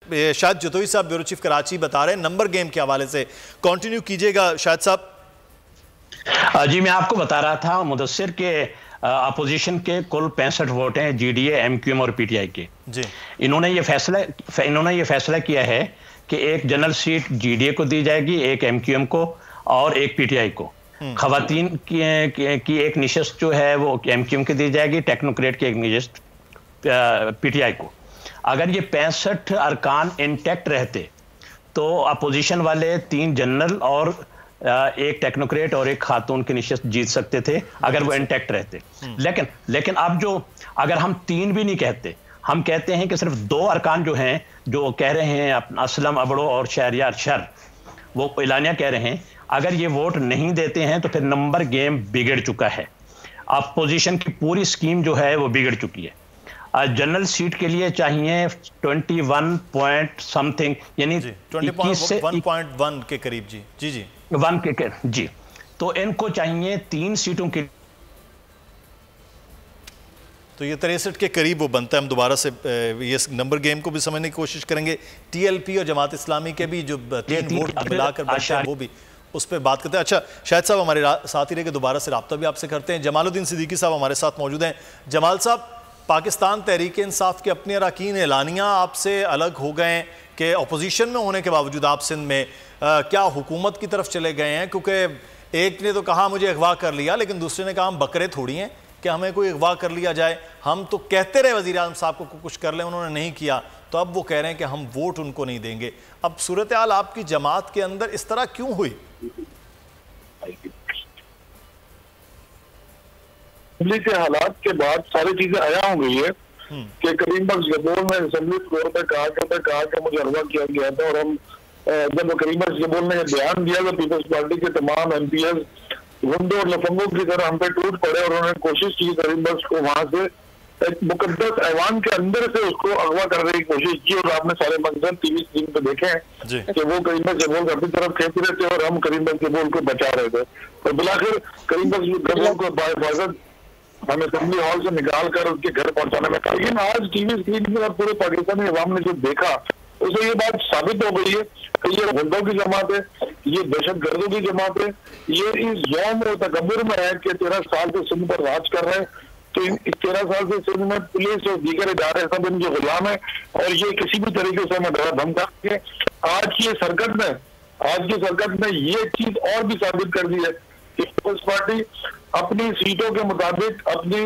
शायद जतोई साहब bureau chief Karachi बता रहे हैं, नंबर गेम के हवाले से कंटिन्यू कीजिएगा शायद साहब। जी मैं आपको बता रहा था मुदस्सिर के अपोजिशन के कुल 65 वोट हैं जीडीए, एमक्यूएम और पीटीआई के। जी इन्होंने ये फैसला किया है कि एक जनरल सीट जीडीए को दी जाएगी, एक एमक्यूएम को और एक पीटीआई को। खवातीन की एक निशस्त जो है वो एमक्यूएम की दी जाएगी, टेक्नोक्रेट की एक निशस्त पीटीआई को। अगर ये 65 अरकान इंटैक्ट रहते तो अपोजिशन वाले 3 जनरल और एक टेक्नोक्रेट और एक खातून की निशस्त जीत सकते थे अगर वो इंटैक्ट रहते। लेकिन अब जो अगर हम 3 भी नहीं कहते, हम कहते हैं कि सिर्फ 2 अरकान जो हैं, जो कह रहे हैं असलम अबड़ो और शहरियार शर, वो एलानिया कह रहे हैं, अगर ये वोट नहीं देते हैं तो फिर नंबर गेम बिगड़ चुका है। अपोजिशन की पूरी स्कीम जो है वो बिगड़ चुकी है। जनरल सीट के लिए चाहिए 21 पॉइंट समथिंग, यानी 21.1 के करीब। जी जी जी 1 के जी, तो इनको चाहिए 3 सीटों के, तो ये 63 के करीब वो बनता है। हम दोबारा से ये नंबर गेम को भी समझने की कोशिश करेंगे। टीएलपी और जमात इस्लामी के भी जो 3 वोट मिलाकर बनते हैं वो भी उस पर बात करते हैं। अच्छा शायद साहब हमारे साथ ही रहे, दोबारा से रब्ता भी आपसे करते हैं। जमालुद्दीन सिद्दीकी साहब हमारे साथ मौजूद हैं। जमाल साहब, पाकिस्तान तहरीक इंसाफ के अपने अरकान एलानिया आपसे अलग हो गए कि अपोजिशन में होने के बावजूद आप सिंध में क्या हुकूमत की तरफ चले गए हैं? क्योंकि एक ने तो कहा मुझे अगवा कर लिया, लेकिन दूसरे ने कहा हम बकरे थोड़ी हैं कि हमें कोई अगवा कर लिया जाए। हम तो कहते रहे वज़ीर आज़म साहब को कुछ कर लें, उन्होंने नहीं किया, तो अब वो कह रहे हैं कि हम वोट उनको नहीं देंगे। अब सूरत हाल आपकी जमात के अंदर इस तरह क्यों हुई? असेंबली के हालात के बाद सारी चीजें आया हो गई है कि करीम बख्श गबोल ने असेंबली फ्लोर पे कहा कि मुझे अगवा किया गया था। और हम जब करीम बख्श गबोल ने बयान दिया तो पीपल्स पार्टी के तमाम एमपीएस गुंडों और लफंगों की तरह हम पे टूट पड़े और उन्होंने कोशिश की करीम बख्श को वहां से एक मुकद्दस ऐवान के अंदर से उसको अगवा करने की कोशिश की। और आपने सारे मंजर टीवी स्क्रीन पे देखे हैं कि वो करीम बख्श गबोल अपनी तरफ खेच रहे थे और हम करीम बख्श गबोल को बचा रहे थे। और बिलाखिर करीम बख्श गबोल को बाहिफाजत हमें असेंबली हॉल से निकाल कर उनके घर पहुंचाने में। लेकिन आज टीवी स्क्रीन पर पूरे पाकिस्तानी अवाम ने जो देखा उसे ये बात साबित हो गई है कि ये गुंडों की जमात है, ये दहशतगर्दों की जमात है, ये इस यौम और तकब्बुर में है कि 13 साल से सिंध पर राज कर रहे हैं। तो इन 13 साल से सिंध में पुलिस और दीगर इदारे सब इनके गुलाम है और ये किसी भी तरीके से हमें डरा धमका के आज की सरकत में ये चीज और भी साबित कर दी है कि पीपल्स पार्टी अपनी सीटों के मुताबिक, अपनी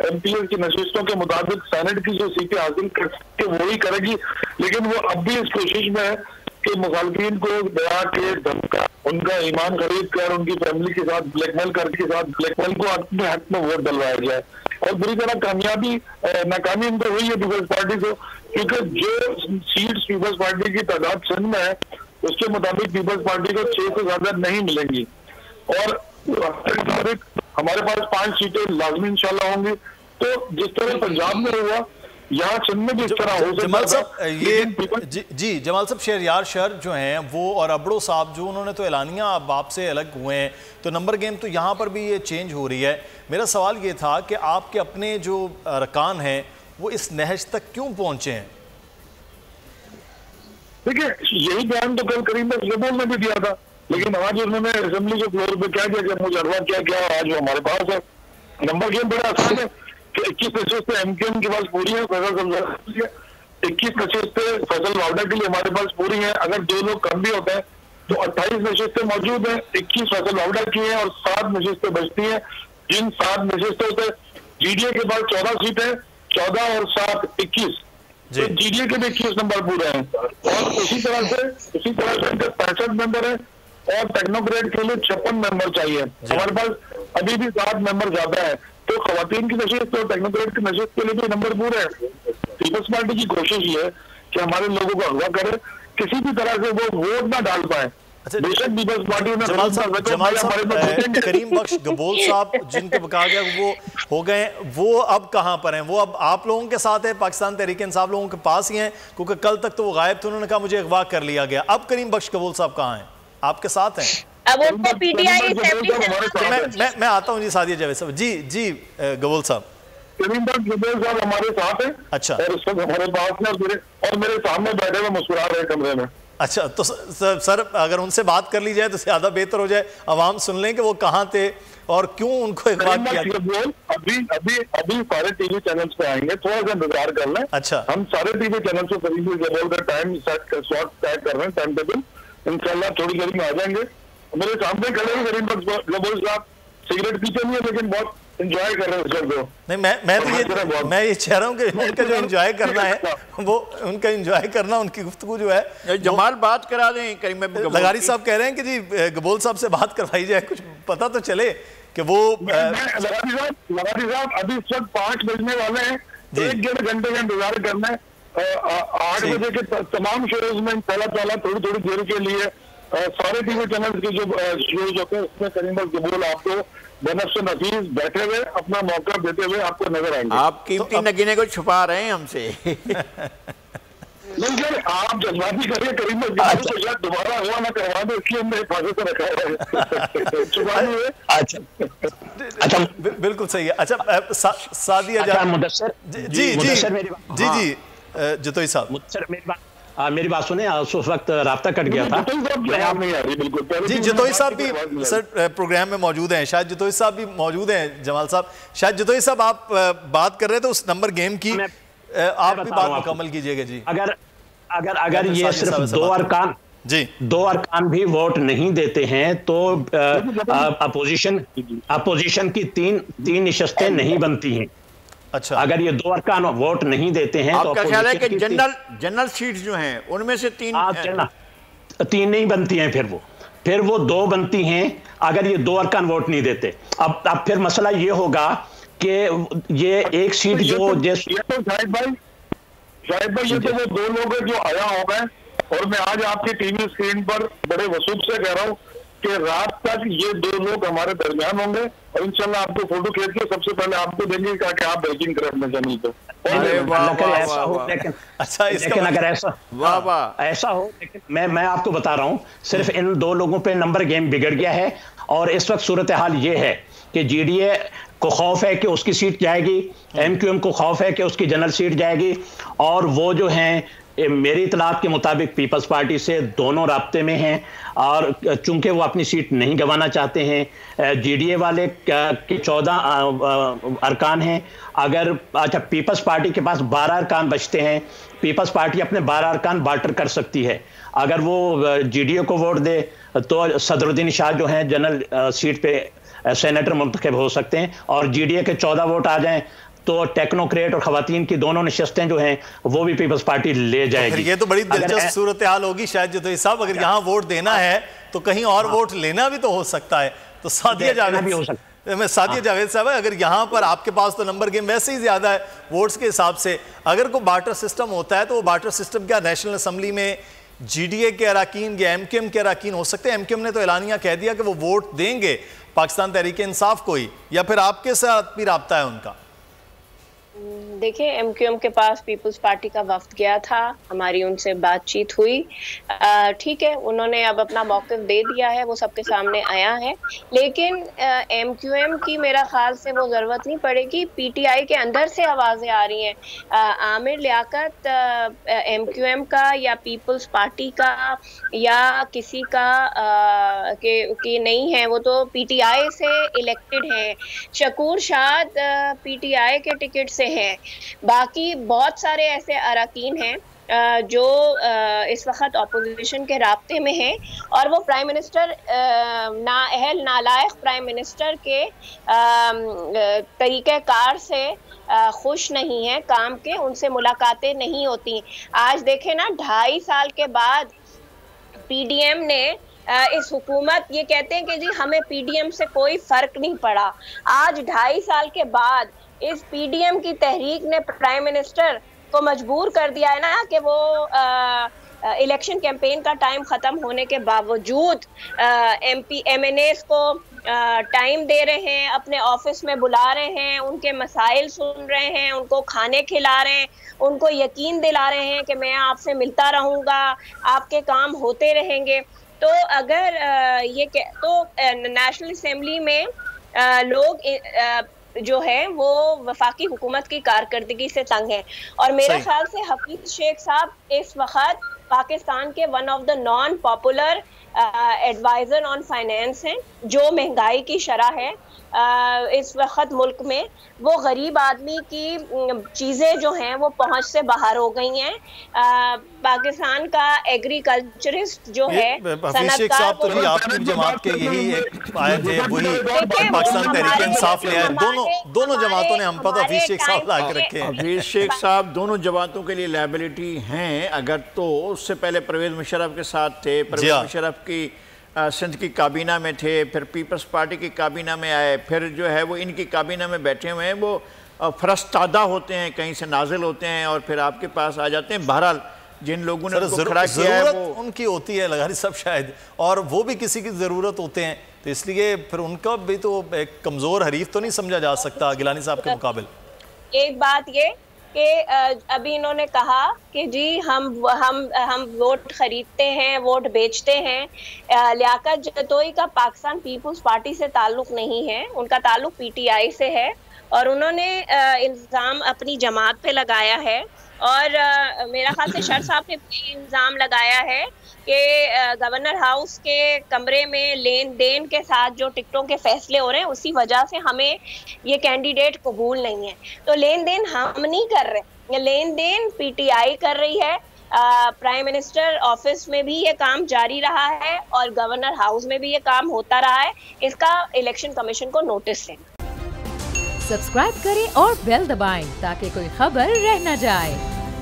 एमपीएस की नशिस्तों के मुताबिक सेनेट की जो सीटें हासिल करके वही करेगी। लेकिन वो अब भी इस कोशिश में है कि मुखालफिन को डरा के धमका, उनका ईमान खरीद कर, उनकी फैमिली के साथ ब्लैकमेल को अपने हक में वोट डलवाया जाए। और बुरी तरह नाकामी उनको हुई है पीपल्स पार्टी को, क्योंकि जो सीट्स पीपल्स पार्टी की तादाद सिंध में है उसके मुताबिक पीपल्स पार्टी को 6 से ज्यादा नहीं मिलेंगी। और हमारे पास 5 सीटें लाजमी इंशाल्लाह होंगी। तो जिस तरह पंजाब में हुआ यहाँ सिंध में भी इस तरह हो सकता जमाल साहब ये जी जमाल साहब, शहरियार शर जो हैं वो और अबड़ो साहब जो उन्होंने तो एलानिया अब आपसे अलग हुए हैं, तो नंबर गेम तो यहाँ पर भी ये चेंज हो रही है। मेरा सवाल ये था कि आपके अपने जो अरकान हैं वो इस नहज तक क्यों पहुंचे हैं? देखिए यही बयान तो कल करीम बख्श गबोल ने भी दिया था, लेकिन आज उन्होंने असेंबली के फ्लोर पे क्या किया कि मुझे अगवा क्या आज वो हमारे पास है। नंबर गेम बड़ा आसान है कि 21 नशिस्तें एमकेएम के पास पूरी है, 21 नशिस्तें फैसल वावडा के लिए हमारे पास पूरी है। अगर 2 लोग कम भी होते हैं तो 28 नशिस्तें मौजूद हैं, 21 फैसल वावडा की है और 7 नशिस्तें बचती हैं। जिन 7 नशिस्तों से जीडीए के पास 14 सीटें, 14 और 7 21, तो जीडीए के भी 21 नंबर पूरे हैं। और उसी तरह से इनके 65 मेंबर है और टेक्नोक्रेट के लिए 56 मेंबर चाहिए। हमारे पास अभी भी 7 मेंबर ज्यादा है, तो खवातीन की नशिस्त और टेक्नोक्रेट की नशिस्त के लिए भी नंबर पूरे हैं। पीपल्स पार्टी की कोशिश ये है कि हमारे लोगों को अगवा करे, किसी भी तरह से वो वोट ना डाल पाए। बेशक पीपल्स पार्टी ने करीम बख्श गबोल साहब जिनको कहा गया वो हो गए, वो अब कहां पर हैं? वो अब आप लोगों के साथ है, पाकिस्तान तहरीक इंसाफ लोगों के पास ही हैं? क्योंकि कल तक तो वो गायब थे, उन्होंने कहा मुझे अगवा कर लिया गया। अब करीम बख्श गबोल साहब कहां हैं? आपके साथ हैं? अब वो पीटीआई मैं आता हूं जी सादिया जावेद साहब। जी गबोल साहब, करीम बख्श जब्बोल साहब हमारे साथ हैं। अच्छा। और इस वक्त हमारे पास में और मेरे सामने बैठे हुए मुस्कुरा रहे कमरे में। अच्छा, तो सर अगर उनसे बात कर ली जाए तो ज्यादा बेहतर हो जाए, आवाम सुन लें कि वो कहाँ थे और क्यों उनको अगवा किया गया। अभी सारे टीवी चैनल्स पे आएंगे, थोड़ा सा इंतजार कर लें। अच्छा, हम सारे टीवी चैनल पे करीम जब्बोल का टाइम स्लॉट तय कर रहे हैं, टाइम टेबल इंशाल्लाह थोड़ी देर में आ जाएंगे। मेरे सामने खड़े हैं करीम जब्बोल साहब, सिगरेट पीते नहीं है लेकिन बहुत एंजॉय कर रहे हैं सर। को नहीं, मैं ये चाह रहा हूँ कि उनका जो एंजॉय करना है वो उनका एंजॉय करना, उनकी गुफ्तगू जो है जमाल बात करा दें करीम लगारी साहब कह रहे हैं कि जी गबोल साहब से बात करवाई जाए, कुछ पता तो चले कि वो लगारी साहब अभी इस वक्त 5 बजने वाले हैं, 1-1.5 घंटे का इंतजार करना है। 8 बजे के तमाम शोज में इंशाल्लाह थोड़ी देर के लिए सारे टीवी चैनल के जो शोज होते हैं उसमें करीम जब्बोल आपको बनफ्स नफीस बैठे हुए अपना मौका देते हुए आपको नजर आएंगे। आप कीमती नगीने को छुपा रहे हैं हमसे। नहीं सर, आप जज्बाती करिए, करीम जब्बोल को शायद दोबारा हुआ ना करवा दो, इसलिए हमने हिफाजत से रखा है। छुपा नहीं है। अच्छा, बिल्कुल सही है। अच्छा, सादिया मुदस्सिर जी जतोई साहब मेरी बात सुने, उस वक्त राब्ता कट गया था। नहीं आ रही बिल्कुल। जी, जतोई साहब भी सर प्रोग्राम में मौजूद हैं, शायद जतोई साहब भी मौजूद हैं। जमाल साहब, शायद जतोई साहब आप बात कर रहे थे उस नंबर गेम की, आप भी बात मुकम्मल कीजिएगा जी। अगर ये सिर्फ दो अरकान भी वोट नहीं देते हैं तो अपोजिशन की तीन निशस्तें नहीं बनती हैं। अच्छा, अगर ये 2 अरकान वोट नहीं देते हैं तो आपका ख्याल है कि जनरल सीट्स जो हैं उनमें से 3 नहीं बनती हैं, फिर वो 2 बनती हैं अगर ये 2 अरकान वोट नहीं देते। अब फिर मसला ये होगा कि ये एक सीट शाहिद भाई ये तो वो 2 लोग हैं जो आया हो गए, और मैं आज आपकी टीवी स्क्रीन पर बड़े वसूख से कह रहा हूँ कि रात तक ये 2 लोग हमारे दरमियान होंगे और इंशाल्लाह आपको फोटो खींच के सबसे पहले आपको देंगे कि आप ब्रेकिंग करें अपने चैनल पे। अच्छा, लेकिन अगर ऐसा हो, लेकिन मैं आपको बता रहा हूं, सिर्फ इन 2 लोगों पे नंबर गेम बिगड़ गया है। और इस वक्त सूरत हाल ये है कि जीडीए को खौफ है कि उसकी सीट जाएगी, एमक्यूएम को खौफ है कि उसकी जनरल सीट जाएगी, और वो जो हैं मेरी इतलात के मुताबिक पीपल्स पार्टी से दोनों राब्ते में हैं, और चूंकि वो अपनी सीट नहीं गंवाना चाहते हैं। जीडीए वाले के 14 अरकान हैं। अगर अच्छा पीपल्स पार्टी के पास 12 अरकान बचते हैं, पीपल्स पार्टी अपने 12 अरकान बार्टर कर सकती है। अगर वो जीडीए को वोट दे तो सदरुद्दीन शाह जो हैं जनरल सीट पे सेनेटर मुंतखब हो सकते हैं, और जीडीए के 14 वोट आ जाएं तो टेक्नोक्रेट और खवातीन की दोनों निशस्तें जो हैं वो भी पीपल्स पार्टी ले जाएगी। ये तो बड़ी दिलचस्प सूरत हाल होगी शायद जतोई साहब, अगर यहाँ वोट देना है तो कहीं और वोट लेना भी तो हो सकता है। तो सादिया जावेद साहब, अगर यहाँ पर आपके पास तो नंबर गेम वैसे ही ज्यादा है वोट्स के हिसाब से, अगर कोई बार्टर सिस्टम होता है तो वो बार्टर सिस्टम क्या नेशनल असम्बली में जीडीए के अराकीन या एमक्यूएम के अराकीन हो सकते हैं? एमक्यूएम ने तो एलानिया कह दिया कि वो वोट देंगे पाकिस्तान तहरीक इंसाफ को ही, या फिर आपके साथ भी राब्ता है उनका? देखिए, एमक्यूएम के पास पीपल्स पार्टी का वफ्द गया था, हमारी उनसे बातचीत हुई। ठीक है, उन्होंने अब अपना मौक़िफ़ दे दिया है, वो सबके सामने आया है। लेकिन एमक्यूएम की मेरा ख्याल से वो ज़रूरत नहीं पड़ेगी। पीटीआई के अंदर से आवाज़ें आ रही हैं, आमिर लियाकत एमक्यूएम का या पीपल्स पार्टी का या किसी का कि नहीं है, वो तो पीटीआई से इलेक्टेड हैं। शकूर शाद पीटीआई के टिकट से हैं। बाकी बहुत सारे ऐसे अरकान हैं जो इस वक्त अपोजिशन के राब्ते में हैं, और वो प्राइम मिनिस्टर नालायक प्राइम मिनिस्टर के तरीक़ेकार से खुश नहीं है, काम के उनसे मुलाकातें नहीं होती। आज देखें ना, 2.5 साल के बाद पीडीएम ने इस हुकूमत ये कहते हैं कि जी हमें पीडीएम से कोई फर्क नहीं पड़ा। आज 2.5 साल के बाद इस पीडीएम की तहरीक ने प्राइम मिनिस्टर को मजबूर कर दिया है ना कि वो इलेक्शन कैंपेन का टाइम ख़त्म होने के बावजूद एमएनएस को टाइम दे रहे हैं, अपने ऑफिस में बुला रहे हैं, उनके मसाइल सुन रहे हैं, उनको खाने खिला रहे हैं, उनको यकीन दिला रहे हैं कि मैं आपसे मिलता रहूँगा, आपके काम होते रहेंगे। तो अगर तो नेशनल असेंबली में लोग जो है वो वफाकी हुकूमत की कारकर्दगी से तंग है। और मेरे ख्याल से हफीज शेख साहब इस वक्त पाकिस्तान के one of the non popular adviser on finance हैं। जो महंगाई की शरह है इस वक्त मुल्क में, वो गरीब आदमी की चीज़ें जो हैं वो पहुंच से बाहर हो गई हैं। पाकिस्तान का एग्रीकल्चरिस्ट जो है सनअतकार, तो भी आपकी जमात के यही आए थे, वही पाकिस्तान तहरीक इंसाफ ले आए। दोनों जमातों ने हम पता हफीज शेख साहब ला के रखे हैं। हफीज शेख साहब दोनों जमातों के लिए लायबिलिटी हैं। अगर तो उससे पहले परवेज मुशर्रफ के साथ थे, परवेज मुशर्रफ की सिंध की काबीना में थे, फिर पीपल्स पार्टी की काबीना में आए, फिर जो है वो इनकी काबीना में बैठे हुए हैं। वो फरस्तादा होते हैं, कहीं से नाजिल होते हैं और फिर आपके पास आ जाते हैं। बहरहाल जिन लोगों ने उनको खड़ा किया है वो उनकी होती है लगारी सब शायद, और वो भी किसी की ज़रूरत होते हैं, तो इसलिए फिर उनका भी तो एक कमज़ोर हरीफ तो नहीं समझा जा सकता गिलानी साहब के मुकाबले। एक बात ये कि अभी इन्होंने कहा कि जी हम वोट खरीदते हैं, वोट बेचते हैं। लियाकत जतोई का पाकिस्तान पीपुल्स पार्टी से ताल्लुक नहीं है, उनका ताल्लुक पीटीआई से है और उन्होंने इल्ज़ाम अपनी जमात पे लगाया है। और मेरा ख्याल से शर साहब ने भी इल्ज़ाम लगाया है कि गवर्नर हाउस के कमरे में लेन देन के साथ जो टिकटों के फैसले हो रहे हैं उसी वजह से हमें ये कैंडिडेट कबूल नहीं है। तो लेन देन हम नहीं कर रहे, लेन देन पीटीआई कर रही है। प्राइम मिनिस्टर ऑफिस में भी ये काम जारी रहा है और गवर्नर हाउस में भी ये काम होता रहा है। इसका इलेक्शन कमीशन को नोटिस दें। सब्सक्राइब करें और बेल दबाएं ताकि कोई खबर रह न जाए।